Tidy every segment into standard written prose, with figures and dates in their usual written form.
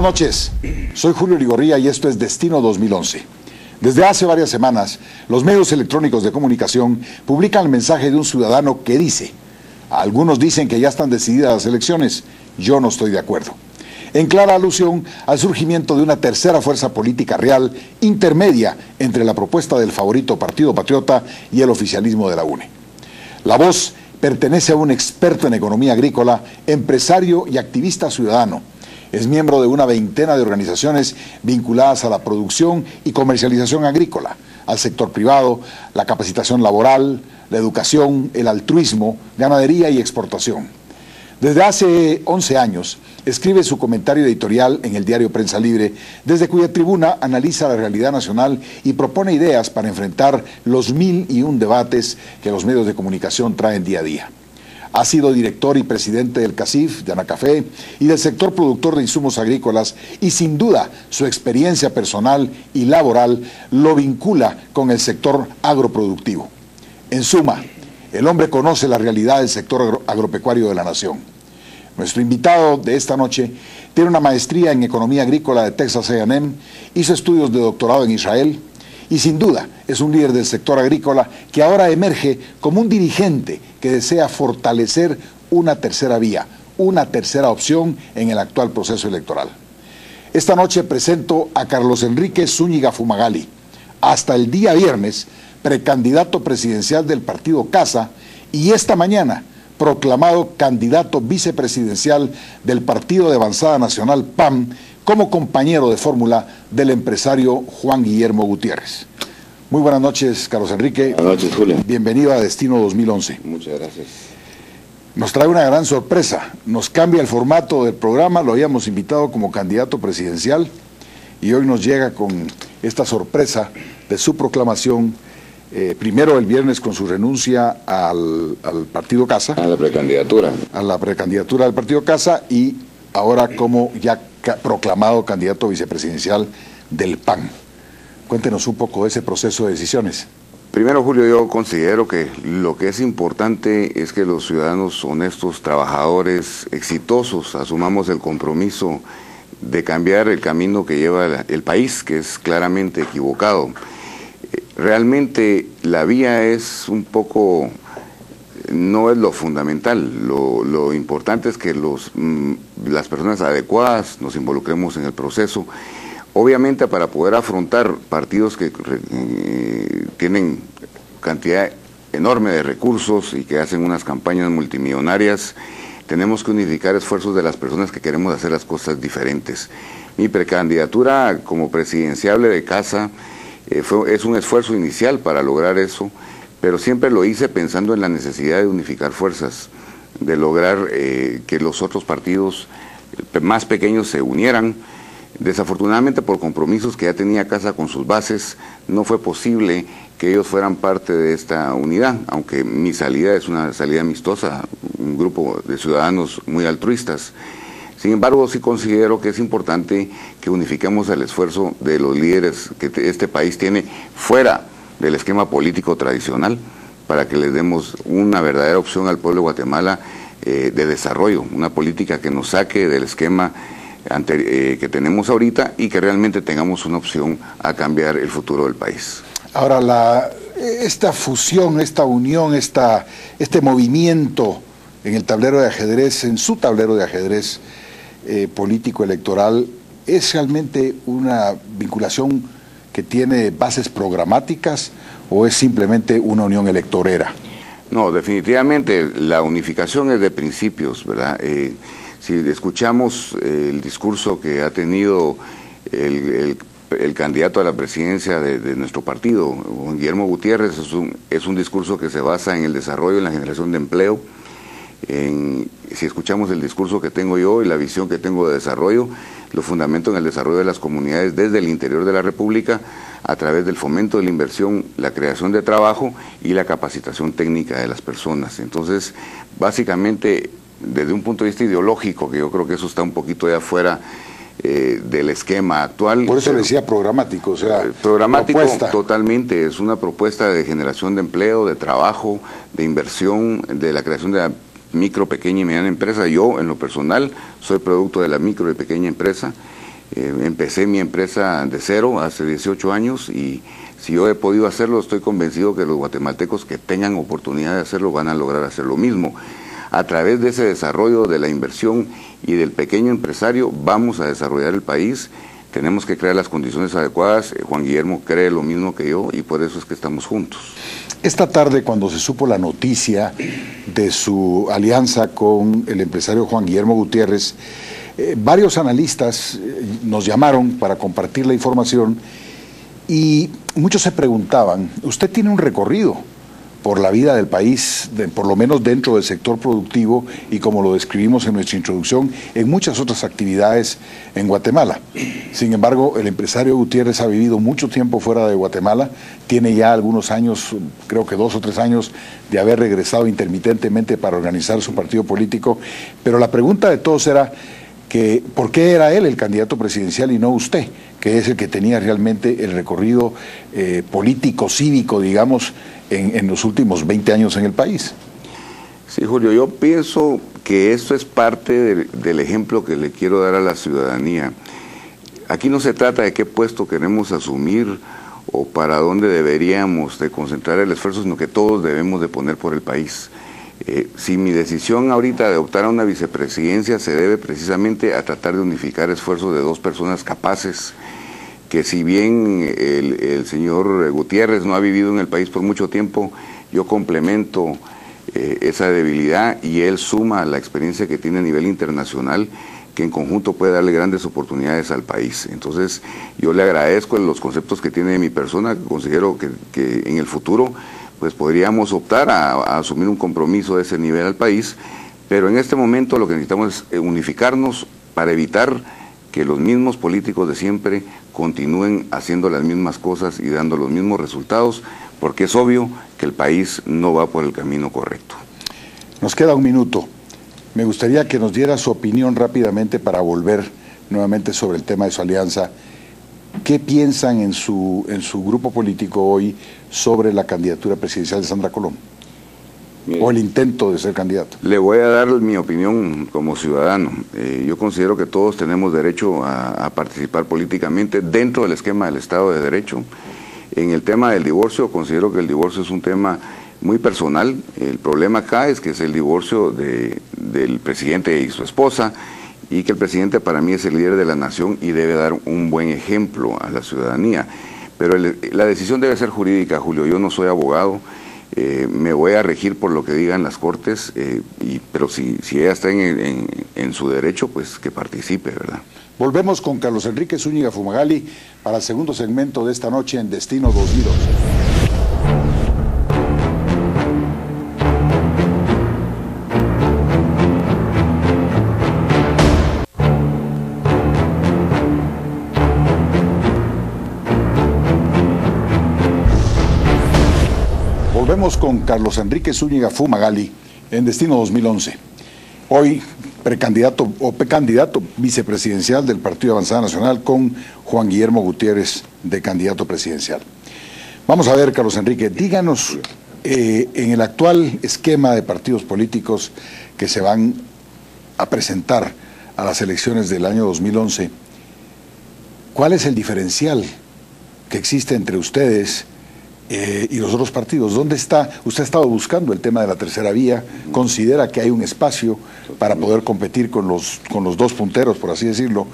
noches, soy Julio Ligorría y esto es Destino 2011. Desde hace varias semanas, los medios electrónicos de comunicación publican el mensaje de un ciudadano que dice: algunos dicen que ya están decididas las elecciones, yo no estoy de acuerdo. En clara alusión al surgimiento de una tercera fuerza política real, intermedia entre la propuesta del favorito Partido Patriota y el oficialismo de la UNE. La voz pertenece a un experto en economía agrícola, empresario y activista ciudadano. Es miembro de una veintena de organizaciones vinculadas a la producción y comercialización agrícola, al sector privado, la capacitación laboral, la educación, el altruismo, ganadería y exportación. Desde hace 11 años escribe su comentario editorial en el diario Prensa Libre, desde cuya tribuna analiza la realidad nacional y propone ideas para enfrentar los 1001 debates que los medios de comunicación traen día a día. Ha sido director y presidente del CACIF, de Anacafé y del sector productor de insumos agrícolas, y sin duda su experiencia personal y laboral lo vincula con el sector agroproductivo. En suma, el hombre conoce la realidad del sector agropecuario de la nación. Nuestro invitado de esta noche tiene una maestría en economía agrícola de Texas A&M, hizo estudios de doctorado en Israel y sin duda es un líder del sector agrícola que ahora emerge como un dirigente que desea fortalecer una tercera vía, una tercera opción en el actual proceso electoral. Esta noche presento a Carlos Enrique Zúñiga Fumagalli, hasta el día viernes precandidato presidencial del partido CASA y esta mañana proclamado candidato vicepresidencial del Partido de Avanzada Nacional PAN, como compañero de fórmula del empresario Juan Guillermo Gutiérrez. Muy buenas noches, Carlos Enrique. Buenas noches, Julio. Bienvenido a Destino 2011. Muchas gracias. Nos trae una gran sorpresa, nos cambia el formato del programa, lo habíamos invitado como candidato presidencial y hoy nos llega con esta sorpresa de su proclamación, primero el viernes con su renuncia al Partido CASA. A la precandidatura. A la precandidatura del Partido CASA y ahora como ya proclamado candidato vicepresidencial del PAN. Cuéntenos un poco de ese proceso de decisiones. Primero, Julio, yo considero que lo que es importante es que los ciudadanos honestos, trabajadores, exitosos, asumamos el compromiso de cambiar el camino que lleva el país, que es claramente equivocado. Realmente la vía es un poco, no es lo fundamental, lo importante es que las personas adecuadas nos involucremos en el proceso. Obviamente para poder afrontar partidos que tienen cantidad enorme de recursos y que hacen unas campañas multimillonarias, tenemos que unificar esfuerzos de las personas que queremos hacer las cosas diferentes. Mi precandidatura como presidenciable de CASA es un esfuerzo inicial para lograr eso, pero siempre lo hice pensando en la necesidad de unificar fuerzas, de lograr que los otros partidos más pequeños se unieran. Desafortunadamente, por compromisos que ya tenía CASA con sus bases, no fue posible que ellos fueran parte de esta unidad, aunque mi salida es una salida amistosa, un grupo de ciudadanos muy altruistas. Sin embargo, sí considero que es importante que unifiquemos el esfuerzo de los líderes que este país tiene fuera del esquema político tradicional, para que les demos una verdadera opción al pueblo de Guatemala de desarrollo, una política que nos saque del esquema que tenemos ahorita y que realmente tengamos una opción a cambiar el futuro del país. Ahora, esta fusión, esta unión, este movimiento en el tablero de ajedrez, en su tablero de ajedrez político electoral, ¿es realmente una vinculación que tiene bases programáticas o es simplemente una unión electorera? No, definitivamente la unificación es de principios, ¿verdad? Si escuchamos el discurso que ha tenido el candidato a la presidencia de nuestro partido, Juan Guillermo Gutiérrez, es un discurso que se basa en el desarrollo, en la generación de empleo. Si escuchamos el discurso que tengo yo y la visión que tengo de desarrollo, lo fundamento en el desarrollo de las comunidades desde el interior de la República, a través del fomento de la inversión, la creación de trabajo y la capacitación técnica de las personas. Entonces, básicamente, desde un punto de vista ideológico, que yo creo que eso está un poquito de afuera del esquema actual. Por eso le decía programático, o sea, programático propuesta. Totalmente, es una propuesta de generación de empleo, de trabajo, de inversión, de la creación de la micro, pequeña y mediana empresa. Yo, en lo personal, soy producto de la micro y pequeña empresa. Empecé mi empresa de cero hace 18 años y si yo he podido hacerlo, estoy convencido que los guatemaltecos que tengan oportunidad de hacerlo van a lograr hacer lo mismo. A través de ese desarrollo de la inversión y del pequeño empresario vamos a desarrollar el país. Tenemos que crear las condiciones adecuadas. Juan Guillermo cree lo mismo que yo y por eso es que estamos juntos. Esta tarde, cuando se supo la noticia de su alianza con el empresario Juan Guillermo Gutiérrez, varios analistas nos llamaron para compartir la información y muchos se preguntaban, usted tiene un recorrido por la vida del país, por lo menos dentro del sector productivo y como lo describimos en nuestra introducción, en muchas otras actividades en Guatemala. Sin embargo, el empresario Gutiérrez ha vivido mucho tiempo fuera de Guatemala, tiene ya algunos años, creo que 2 o 3 años, de haber regresado intermitentemente para organizar su partido político, pero la pregunta de todos era que ¿por qué era él el candidato presidencial y no usted, que es el que tenía realmente el recorrido político, cívico, digamos, en los últimos 20 años en el país? Sí, Julio, yo pienso que esto es parte del ejemplo que le quiero dar a la ciudadanía. Aquí no se trata de qué puesto queremos asumir o para dónde deberíamos de concentrar el esfuerzo, sino que todos debemos de poner por el país. Si mi decisión ahorita de optar a una vicepresidencia se debe precisamente a tratar de unificar esfuerzos de 2 personas capaces, que si bien el señor Gutiérrez no ha vivido en el país por mucho tiempo, yo complemento esa debilidad y él suma la experiencia que tiene a nivel internacional, que en conjunto puede darle grandes oportunidades al país. Entonces yo le agradezco los conceptos que tiene de mi persona, considero que en el futuro pues podríamos optar a asumir un compromiso de ese nivel al país, pero en este momento lo que necesitamos es unificarnos para evitar que los mismos políticos de siempre continúen haciendo las mismas cosas y dando los mismos resultados, porque es obvio que el país no va por el camino correcto. Nos queda un minuto. Me gustaría que nos diera su opinión rápidamente para volver nuevamente sobre el tema de su alianza. ¿Qué piensan en su grupo político hoy sobre la candidatura presidencial de Sandra Colom? O el intento de ser candidato. Le voy a dar mi opinión como ciudadano. Yo considero que todos tenemos derecho a participar políticamente dentro del esquema del Estado de Derecho. En el tema del divorcio, considero que el divorcio es un tema muy personal. El problema acá es que es el divorcio del presidente y su esposa, y que el presidente para mí es el líder de la nación y debe dar un buen ejemplo a la ciudadanía. Pero la decisión debe ser jurídica, Julio. Yo no soy abogado. Me voy a regir por lo que digan las cortes, pero si ella está en su derecho, pues que participe, ¿verdad? Volvemos con Carlos Enrique Zúñiga Fumagalli para el segundo segmento de esta noche en Destino 2011. Volvemos con Carlos Enrique Zúñiga Fumagalli en Destino 2011. Hoy precandidato vicepresidencial del Partido Avanzada Nacional con Juan Guillermo Gutiérrez de candidato presidencial. Vamos a ver, Carlos Enrique, díganos, en el actual esquema de partidos políticos que se van a presentar a las elecciones del año 2011, ¿cuál es el diferencial que existe entre ustedes y los otros partidos? ¿Dónde está? Usted ha estado buscando el tema de la tercera vía, considera que hay un espacio para poder competir con los 2 punteros, por así decirlo.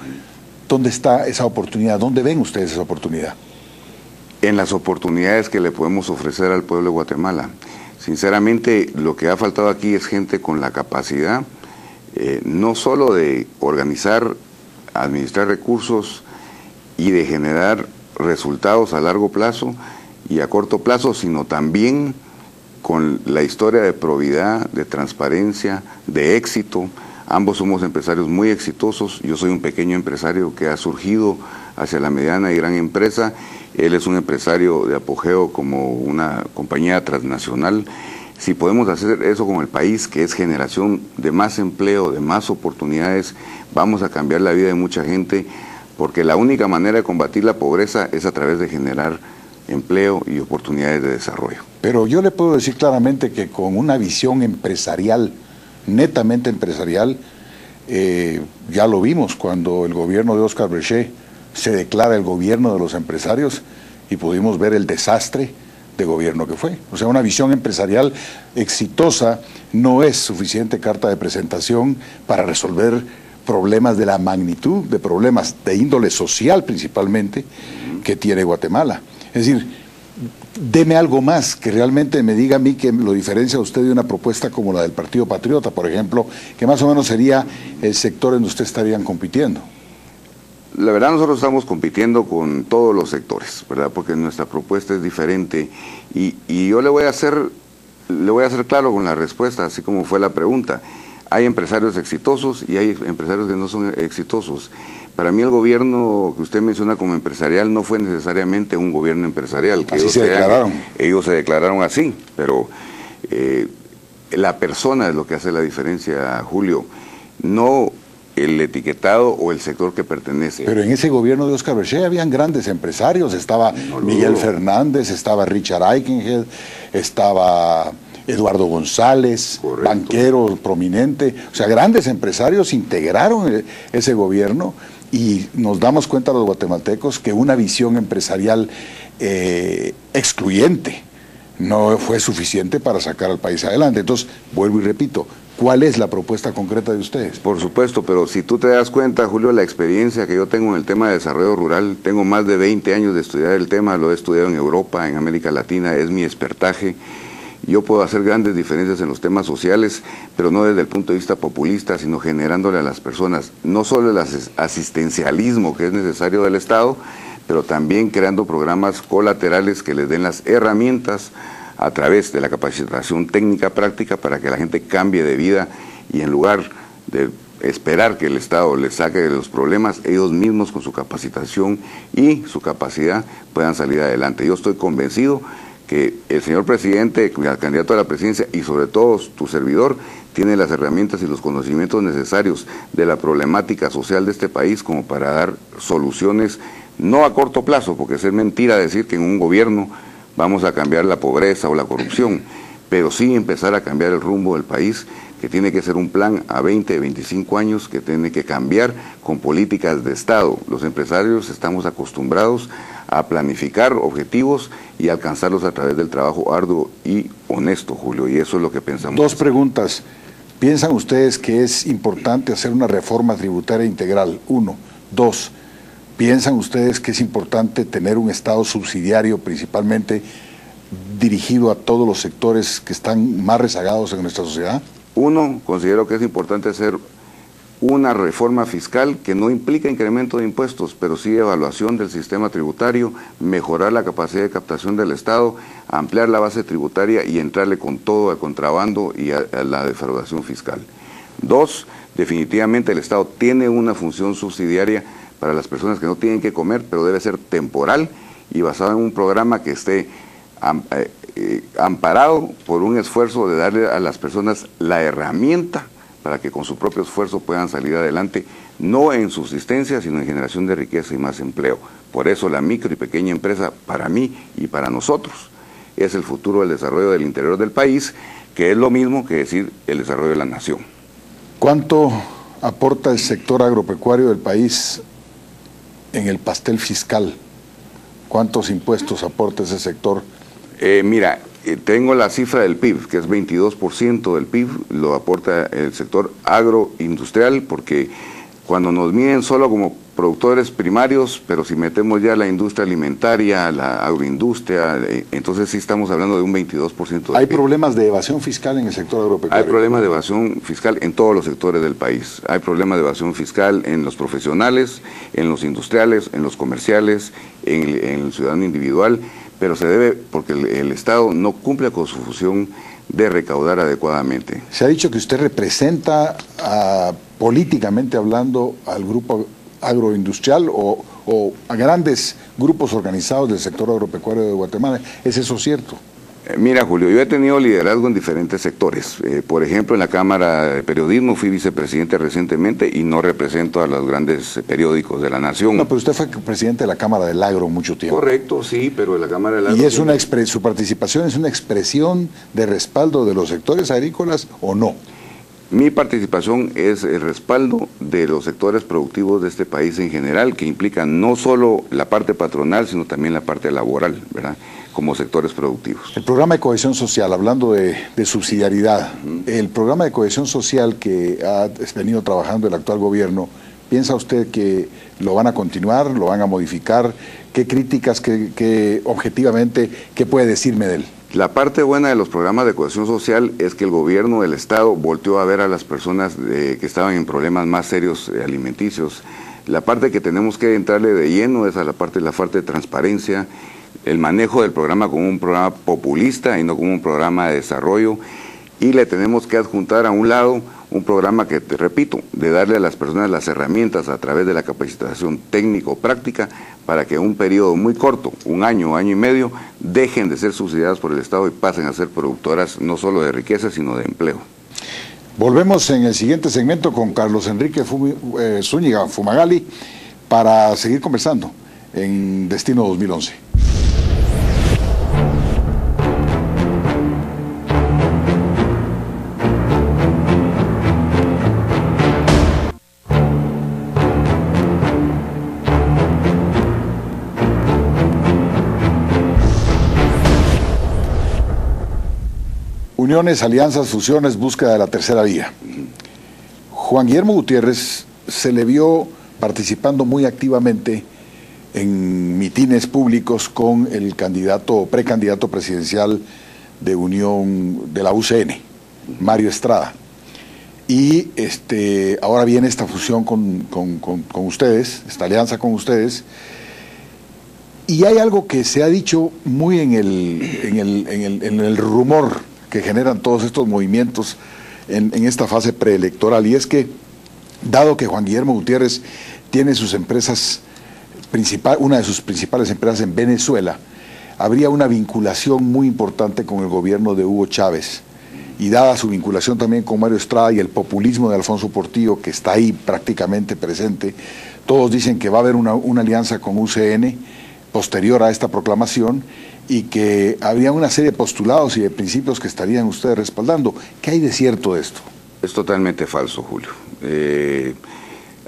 ¿Dónde está esa oportunidad? ¿Dónde ven ustedes esa oportunidad? En las oportunidades que le podemos ofrecer al pueblo de Guatemala. Sinceramente, lo que ha faltado aquí es gente con la capacidad, no solo de organizar, administrar recursos y de generar resultados a largo plazo y a corto plazo, sino también con la historia de probidad, de transparencia, de éxito. Ambos somos empresarios muy exitosos. Yo soy un pequeño empresario que ha surgido hacia la mediana y gran empresa. Él es un empresario de apogeo como una compañía transnacional. Si podemos hacer eso con el país, que es generación de más empleo, de más oportunidades, vamos a cambiar la vida de mucha gente, porque la única manera de combatir la pobreza es a través de generar empleo y oportunidades de desarrollo. Pero yo le puedo decir claramente que con una visión empresarial, netamente empresarial, Ya lo vimos cuando el gobierno de Óscar Brechet se declara el gobierno de los empresarios y pudimos ver el desastre de gobierno que fue. O sea, una visión empresarial exitosa no es suficiente carta de presentación para resolver problemas de la magnitud, de problemas de índole social principalmente, que tiene Guatemala. Es decir, deme algo más que realmente me diga a mí que lo diferencia a usted de una propuesta como la del Partido Patriota, por ejemplo, que más o menos sería el sector en donde usted estarían compitiendo. La verdad, nosotros estamos compitiendo con todos los sectores, ¿verdad? Porque nuestra propuesta es diferente y yo le voy a hacer claro con la respuesta, así como fue la pregunta. Hay empresarios exitosos y hay empresarios que no son exitosos. Para mí el gobierno que usted menciona como empresarial no fue necesariamente un gobierno empresarial. Que así se declararon. Ellos se declararon así, pero la persona es lo que hace la diferencia, Julio, no el etiquetado o el sector que pertenece. Pero en ese gobierno de Óscar Brechet habían grandes empresarios, estaba Miguel Fernández, estaba Richard Aikenhead, estaba Eduardo González, correcto, banquero prominente, o sea, grandes empresarios integraron ese gobierno y nos damos cuenta los guatemaltecos que una visión empresarial excluyente no fue suficiente para sacar al país adelante. Entonces, vuelvo y repito, ¿cuál es la propuesta concreta de ustedes? Por supuesto, pero si tú te das cuenta, Julio, la experiencia que yo tengo en el tema de desarrollo rural, tengo más de 20 años de estudiar el tema, lo he estudiado en Europa, en América Latina, es mi expertaje. Yo puedo hacer grandes diferencias en los temas sociales, pero no desde el punto de vista populista, sino generándole a las personas no solo el asistencialismo que es necesario del Estado, pero también creando programas colaterales que les den las herramientas a través de la capacitación técnica práctica para que la gente cambie de vida y en lugar de esperar que el Estado les saque de los problemas, ellos mismos con su capacitación y su capacidad puedan salir adelante. Yo estoy convencido que el señor presidente, el candidato a la presidencia y sobre todo tu servidor, tiene las herramientas y los conocimientos necesarios de la problemática social de este país como para dar soluciones, no a corto plazo, porque es mentira decir que en un gobierno vamos a cambiar la pobreza o la corrupción, pero sí empezar a cambiar el rumbo del país, que tiene que ser un plan a 20, 25 años, que tiene que cambiar con políticas de Estado. Los empresarios estamos acostumbrados a planificar objetivos y alcanzarlos a través del trabajo arduo y honesto, Julio, y eso es lo que pensamos. Dos preguntas. ¿Piensan ustedes que es importante hacer una reforma tributaria integral? Uno. Dos, ¿piensan ustedes que es importante tener un Estado subsidiario, principalmente dirigido a todos los sectores que están más rezagados en nuestra sociedad? Uno, considero que es importante hacer una reforma fiscal que no implica incremento de impuestos, pero sí evaluación del sistema tributario, mejorar la capacidad de captación del Estado, ampliar la base tributaria y entrarle con todo al contrabando y a la defraudación fiscal. Dos, definitivamente el Estado tiene una función subsidiaria para las personas que no tienen que comer, pero debe ser temporal y basado en un programa que esté amparado por un esfuerzo de darle a las personas la herramienta para que con su propio esfuerzo puedan salir adelante, no en subsistencia, sino en generación de riqueza y más empleo. Por eso la micro y pequeña empresa, para mí y para nosotros, es el futuro del desarrollo del interior del país, que es lo mismo que decir el desarrollo de la nación. ¿Cuánto aporta el sector agropecuario del país en el pastel fiscal? ¿Cuántos impuestos aporta ese sector? Mira, tengo la cifra del PIB, que es 22% del PIB, lo aporta el sector agroindustrial, porque cuando nos miden solo como productores primarios, pero si metemos ya la industria alimentaria, la agroindustria, entonces sí estamos hablando de un 22% del ¿Hay PIB. problemas de evasión fiscal en el sector agropecuario? Hay problemas de evasión fiscal en todos los sectores del país. Hay problemas de evasión fiscal en los profesionales, en los industriales, en los comerciales, en el ciudadano individual, pero se debe porque el Estado no cumple con su función de recaudar adecuadamente. Se ha dicho que usted representa, políticamente hablando, al grupo agroindustrial o a grandes grupos organizados del sector agropecuario de Guatemala. ¿Es eso cierto? Mira, Julio, yo he tenido liderazgo en diferentes sectores. Por ejemplo, en la Cámara de Periodismo fui vicepresidente recientemente y no represento a los grandes periódicos de la nación. No, pero usted fue presidente de la Cámara del Agro mucho tiempo. Correcto, sí, pero de la Cámara del Agro... ¿Y es su participación es una expresión de respaldo de los sectores agrícolas o no? Mi participación es el respaldo de los sectores productivos de este país en general, que implican no solo la parte patronal, sino también la parte laboral, ¿verdad?, como sectores productivos. El programa de cohesión social, hablando de subsidiariedad, el programa de cohesión social que ha venido trabajando el actual gobierno, ¿piensa usted que lo van a continuar, lo van a modificar? ¿Qué críticas, qué objetivamente, qué puede decirme de él? La parte buena de los programas de cohesión social es que el gobierno del Estado volteó a ver a las personas que estaban en problemas más serios alimenticios. La parte que tenemos que entrarle de lleno es a la parte de transparencia, el manejo del programa como un programa populista y no como un programa de desarrollo, y le tenemos que adjuntar a un lado un programa que, te repito, de darle a las personas las herramientas a través de la capacitación técnico-práctica para que en un periodo muy corto, un año, año y medio, dejen de ser subsidiadas por el Estado y pasen a ser productoras no solo de riqueza, sino de empleo. Volvemos en el siguiente segmento con Carlos Enrique Zúñiga Fumagalli para seguir conversando en Destino 2011. Uniones, alianzas, fusiones, búsqueda de la tercera vía. Juan Guillermo Gutiérrez se le vio participando muy activamente en mitines públicos con el precandidato presidencial de Unión de la UCN, Mario Estrada. Y ahora viene esta fusión con ustedes, esta alianza con ustedes. Y hay algo que se ha dicho muy en el rumor que generan todos estos movimientos en esta fase preelectoral, y es que, dado que Juan Guillermo Gutiérrez tiene sus empresas, una de sus principales empresas en Venezuela, habría una vinculación muy importante con el gobierno de Hugo Chávez, y dada su vinculación también con Mario Estrada y el populismo de Alfonso Portillo, que está ahí prácticamente presente, todos dicen que va a haber una alianza con UCN posterior a esta proclamación, y que habría una serie de postulados y de principios que estarían ustedes respaldando. ¿Qué hay de cierto de esto? Es totalmente falso, Julio.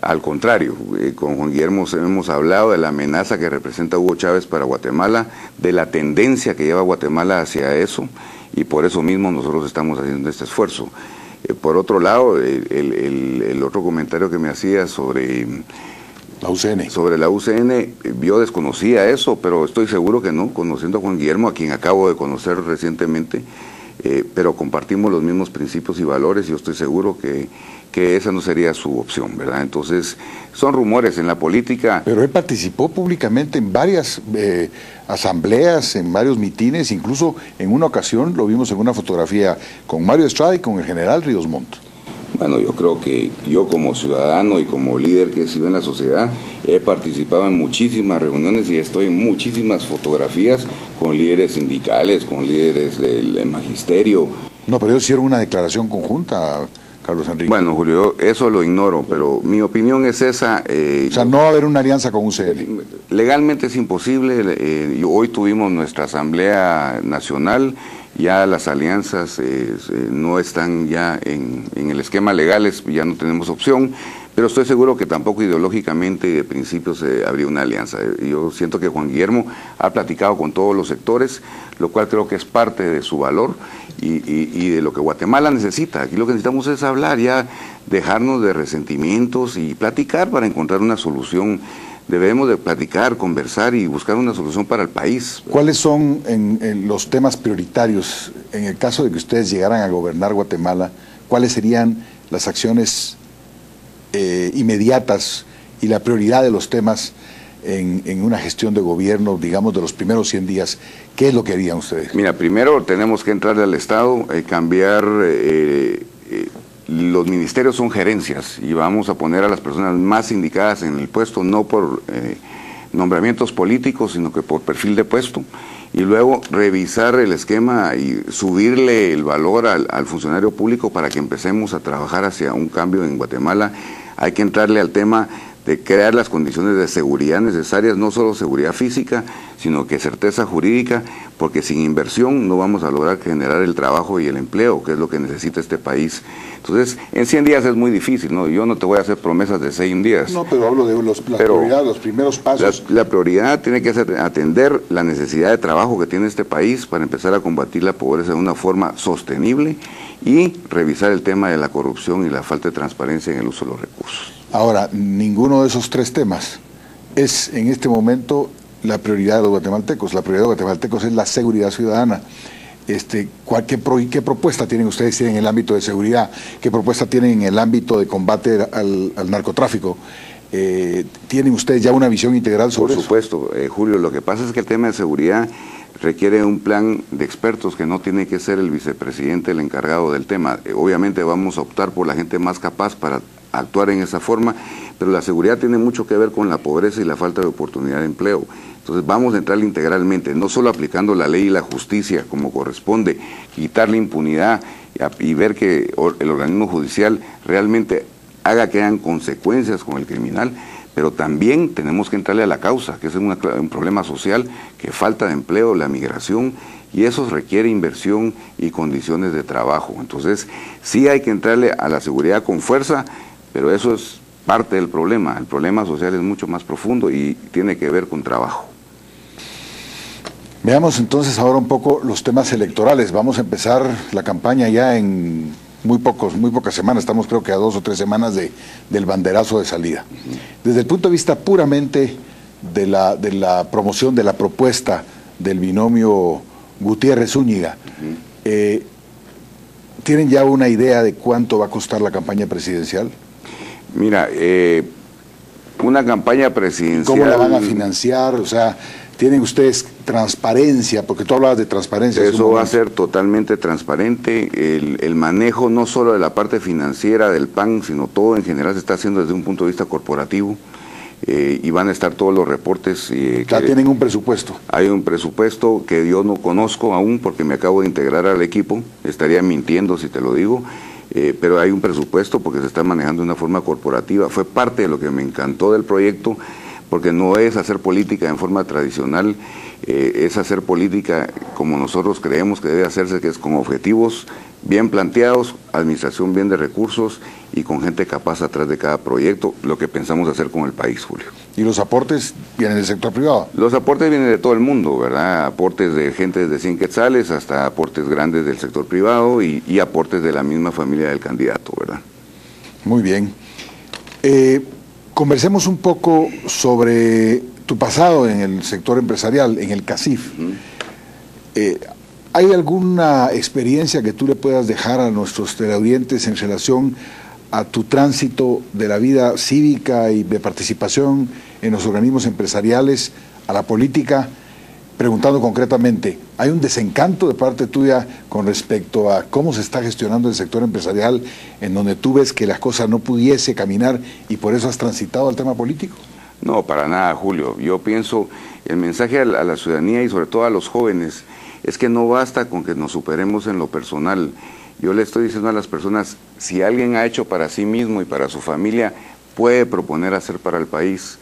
Al contrario, con Juan Guillermo hemos hablado de la amenaza que representa Hugo Chávez para Guatemala, de la tendencia que lleva Guatemala hacia eso, y por eso mismo nosotros estamos haciendo este esfuerzo. Por otro lado, el otro comentario que me hacía sobre la UCN. Sobre la UCN, yo desconocía eso, pero estoy seguro que no, conociendo a Juan Guillermo, a quien acabo de conocer recientemente, pero compartimos los mismos principios y valores, y yo estoy seguro que esa no sería su opción, ¿verdad? Entonces, son rumores en la política. Pero él participó públicamente en varias asambleas, en varios mitines, incluso en una ocasión lo vimos en una fotografía con Mario Estrada y con el general Ríos Montt. Bueno, yo creo que yo como ciudadano y como líder que he sido en la sociedad, he participado en muchísimas reuniones y estoy en muchísimas fotografías con líderes sindicales, con líderes del magisterio. No, pero ellos hicieron una declaración conjunta, Carlos Enrique. Bueno, Julio, eso lo ignoro, pero mi opinión es esa. O sea, no va a haber una alianza con UCN. Legalmente es imposible. Hoy tuvimos nuestra Asamblea Nacional. Ya las alianzas no están ya en el esquema legal, ya no tenemos opción, pero estoy seguro que tampoco ideológicamente y de principios habría una alianza. Yo siento que Juan Guillermo ha platicado con todos los sectores, lo cual creo que es parte de su valor y de lo que Guatemala necesita. Aquí lo que necesitamos es hablar, ya dejarnos de resentimientos y platicar para encontrar una solución. Debemos de platicar, conversar y buscar una solución para el país. ¿Cuáles son en los temas prioritarios en el caso de que ustedes llegaran a gobernar Guatemala? ¿Cuáles serían las acciones inmediatas y la prioridad de los temas en una gestión de gobierno, digamos, de los primeros 100 días? ¿Qué es lo que harían ustedes? Mira, primero tenemos que entrarle al Estado, cambiar... los ministerios son gerencias y vamos a poner a las personas más indicadas en el puesto, no por nombramientos políticos, sino que por perfil de puesto, y luego revisar el esquema y subirle el valor al funcionario público para que empecemos a trabajar hacia un cambio en Guatemala. Hay que entrarle al tema de crear las condiciones de seguridad necesarias, no solo seguridad física, sino que certeza jurídica, porque sin inversión no vamos a lograr generar el trabajo y el empleo, que es lo que necesita este país. Entonces, en 100 días es muy difícil, ¿no? Yo no te voy a hacer promesas de 100 días. No, pero hablo de las prioridades, los primeros pasos. La prioridad tiene que ser atender la necesidad de trabajo que tiene este país para empezar a combatir la pobreza de una forma sostenible y revisar el tema de la corrupción y la falta de transparencia en el uso de los recursos. Ahora, ninguno de esos tres temas es en este momento la prioridad de los guatemaltecos. La prioridad de los guatemaltecos es la seguridad ciudadana. ¿Qué propuesta tienen ustedes en el ámbito de seguridad? ¿Qué propuesta tienen en el ámbito de combate al narcotráfico? ¿Tienen ustedes ya una visión integral sobre eso? Por supuesto, Julio, lo que pasa es que el tema de seguridad requiere un plan de expertos que no tiene que ser el vicepresidente el encargado del tema. Obviamente vamos a optar por la gente más capaz para actuar en esa forma, pero la seguridad tiene mucho que ver con la pobreza y la falta de oportunidad de empleo. Entonces vamos a entrar integralmente, no solo aplicando la ley y la justicia como corresponde, quitar la impunidad y ver que el organismo judicial realmente haga que hayan consecuencias con el criminal, pero también tenemos que entrarle a la causa, que es un problema social, que falta de empleo, la migración, y eso requiere inversión y condiciones de trabajo. Entonces sí hay que entrarle a la seguridad con fuerza, pero eso es parte del problema. El problema social es mucho más profundo y tiene que ver con trabajo. Veamos entonces ahora un poco los temas electorales. Vamos a empezar la campaña ya en muy pocas semanas, estamos creo que a 2 o 3 semanas del banderazo de salida. Desde el punto de vista puramente de la promoción de la propuesta del binomio Gutiérrez-Zúñiga, ¿tienen ya una idea de cuánto va a costar la campaña presidencial? Mira, una campaña presidencial... ¿Cómo la van a financiar? O sea, ¿tienen ustedes transparencia? Porque tú hablabas de transparencia. Eso va a ser totalmente transparente. El manejo no solo de la parte financiera del PAN, sino todo en general se está haciendo desde un punto de vista corporativo. Y van a estar todos los reportes. Ya tienen un presupuesto. Hay un presupuesto que yo no conozco aún porque me acabo de integrar al equipo. Estaría mintiendo si te lo digo. Pero hay un presupuesto porque se está manejando de una forma corporativa. Fue parte de lo que me encantó del proyecto, porque no es hacer política en forma tradicional, es hacer política como nosotros creemos que debe hacerse, que es con objetivos bien planteados, administración bien de recursos y con gente capaz atrás de cada proyecto, lo que pensamos hacer con el país, Julio. ¿Y los aportes vienen del sector privado? Los aportes vienen de todo el mundo, ¿verdad? Aportes de gente desde 100 quetzales hasta aportes grandes del sector privado y aportes de la misma familia del candidato, ¿verdad? Muy bien. Conversemos un poco sobre tu pasado en el sector empresarial, en el CACIF. ¿Hay alguna experiencia que tú le puedas dejar a nuestros teleaudientes en relación a tu tránsito de la vida cívica y de participación en los organismos empresariales a la política? Preguntando concretamente, ¿hay un desencanto de parte tuya con respecto a cómo se está gestionando el sector empresarial, en donde tú ves que las cosas no pudiese caminar y por eso has transitado al tema político? No, para nada, Julio. Yo pienso, el mensaje a la ciudadanía y sobre todo a los jóvenes es que no basta con que nos superemos en lo personal. Yo le estoy diciendo a las personas, si alguien ha hecho para sí mismo y para su familia, puede proponer hacer para el país.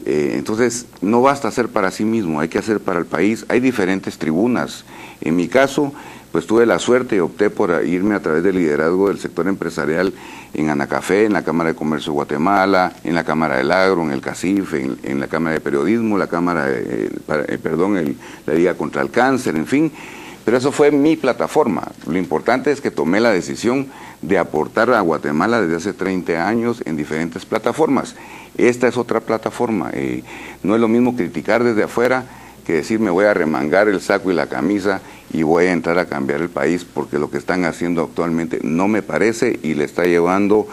Entonces, no basta hacer para sí mismo, hay que hacer para el país. Hay diferentes tribunas. En mi caso, pues tuve la suerte y opté por irme a través del liderazgo del sector empresarial en Anacafé, en la Cámara de Comercio de Guatemala, en la Cámara del Agro, en el CACIF, en la Cámara de Periodismo, la Cámara, la Liga contra el Cáncer, en fin. Pero eso fue mi plataforma. Lo importante es que tomé la decisión de aportar a Guatemala desde hace 30 años en diferentes plataformas. Esta es otra plataforma. No es lo mismo criticar desde afuera que decir me voy a remangar el saco y la camisa y voy a entrar a cambiar el país, porque lo que están haciendo actualmente no me parece y le está llevando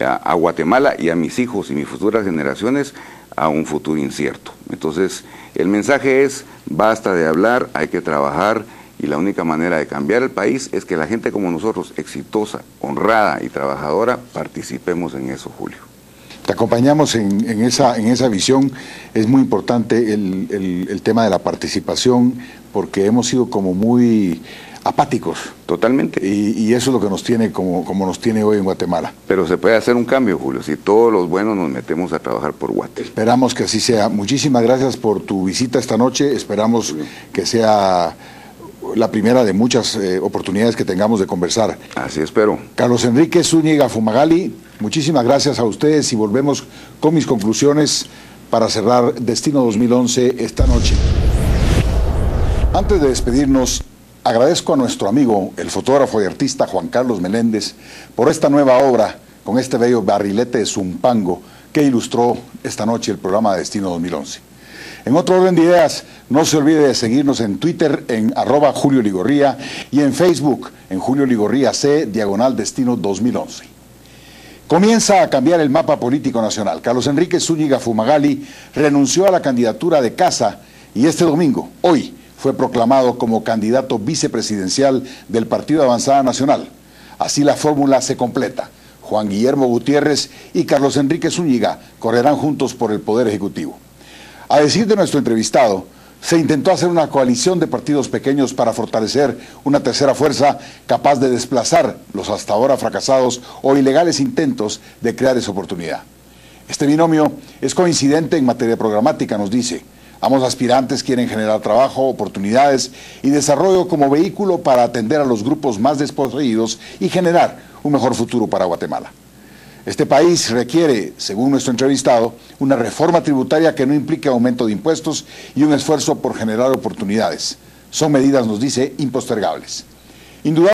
a Guatemala y a mis hijos y mis futuras generaciones a un futuro incierto. Entonces, el mensaje es, basta de hablar, hay que trabajar, y la única manera de cambiar el país es que la gente como nosotros, exitosa, honrada y trabajadora, participemos en eso, Julio. Te acompañamos en esa visión. Es muy importante el tema de la participación, porque hemos sido como muy apáticos. Totalmente. Y eso es lo que nos tiene como nos tiene hoy en Guatemala. Pero se puede hacer un cambio, Julio, si todos los buenos nos metemos a trabajar por Guate. Esperamos que así sea. Muchísimas gracias por tu visita esta noche. Esperamos que sea la primera de muchas oportunidades que tengamos de conversar. Así espero. Carlos Enrique Zúñiga Fumagalli, muchísimas gracias a ustedes y volvemos con mis conclusiones para cerrar Destino 2011 esta noche. Antes de despedirnos, agradezco a nuestro amigo, el fotógrafo y artista Juan Carlos Meléndez, por esta nueva obra con este bello barrilete de Zumpango que ilustró esta noche el programa de Destino 2011. En otro orden de ideas, no se olvide de seguirnos en Twitter en @Julio Ligorría y en Facebook en Julio Ligorría C, /Destino 2011. Comienza a cambiar el mapa político nacional. Carlos Enrique Zúñiga Fumagalli renunció a la candidatura de Casa y este domingo, hoy, fue proclamado como candidato vicepresidencial del Partido Avanzada Nacional. Así la fórmula se completa. Juan Guillermo Gutiérrez y Carlos Enrique Zúñiga correrán juntos por el Poder Ejecutivo. A decir de nuestro entrevistado, se intentó hacer una coalición de partidos pequeños para fortalecer una tercera fuerza capaz de desplazar los hasta ahora fracasados o ilegales intentos de crear esa oportunidad. Este binomio es coincidente en materia programática, nos dice. Ambos aspirantes quieren generar trabajo, oportunidades y desarrollo como vehículo para atender a los grupos más desposeídos y generar un mejor futuro para Guatemala. Este país requiere, según nuestro entrevistado, una reforma tributaria que no implique aumento de impuestos y un esfuerzo por generar oportunidades. Son medidas, nos dice, impostergables. Indudablemente,